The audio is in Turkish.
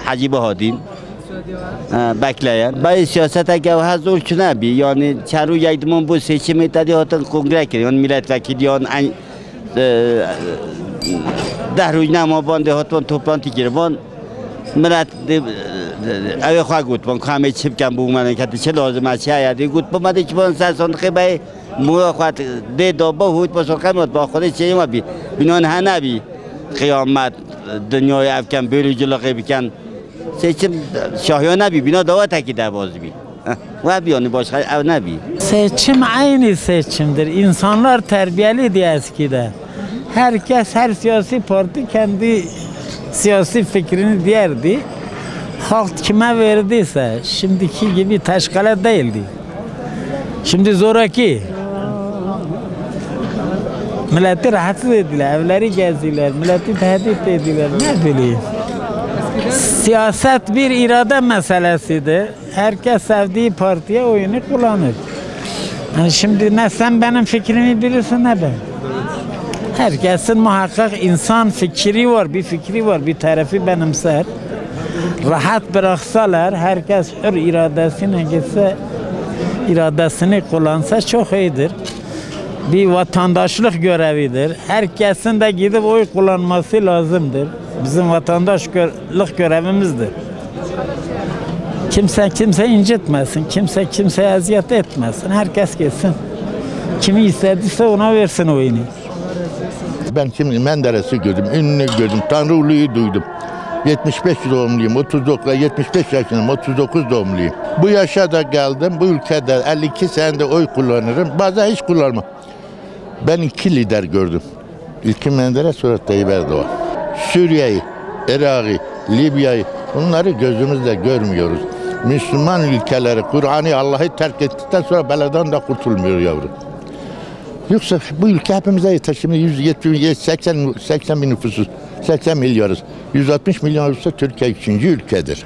عجیبه هادین بکلیان برای سیاست اگه هزار چه نبی یعنی چند روز یک دمان بود سیچه میتادی هاتن کنگره کرد یعنی ملت وکیلیان 10 روز نما بانده هاتون توپلانتی گیربان ملت اوه خواه گوت بان که همه چیپ کم بو مملکتی چه لازم است چه عیادی گوت با مده که بان سرسانخه بای موه خواه ده دابا هوت باشو قیمت با خودش چه ما بی بینان ها نبی قیامت دنیای افکن بیرو جلقه بکن seçim şahya nabi bina dava tekide bazı ve bir yani başka ev nabi. Seçim aynı seçimdir. İnsanlar terbiyeliydi eskide. Herkes her siyasi parti kendi siyasi fikrini derdi. Halk kime verdiyse şimdiki gibi teşkale değildi. Şimdi zoraki. Milleti rahatsız ediler, evleri gezdiler, milleti tehdit ediler. Ne bileyim. Siyaset bir irade meselesidir. Herkes sevdiği partiye oyunu kullanır. Yani şimdi ne sen benim fikrimi bilirsin ne ben. Herkesin muhakkak insan fikri var, bir fikri var, bir tarafı benimser. Rahat bıraksalar, herkes hür iradesine gitse, iradesini kullansa çok iyidir. Bir vatandaşlık görevidir. Herkesin de gidip oy kullanması lazımdır. Bizim vatandaşlık görevimizdir. Kimse kimse incitmesin, kimse kimseye eziyet etmesin. Herkes gitsin. Kimi istediyse ona versin oyunu. Ben şimdi Menderes'i gördüm, ünlü gördüm, Tanrıulu'yu duydum. 75 doğumluyum, 75 yaşındayım, 39 doğumluyum. Bu yaşa da geldim, bu ülkede 52 senede oy kullanırım, bazen hiç kullanmam. Ben 2 lider gördüm. İlki Menderes, sonra Tayyip Erdoğan. Suriye'yi, Irak'ı, Libya'yı bunları gözümüzle görmüyoruz. Müslüman ülkeleri, Kur'an'ı, Allah'ı terk ettikten sonra beladan da kurtulmuyor yavrum. Yoksa bu ülke hepimize yeter. Şimdi 170, 80 bin nüfusu, 80 milyarız. 160 milyon olursa Türkiye 3. ülkedir.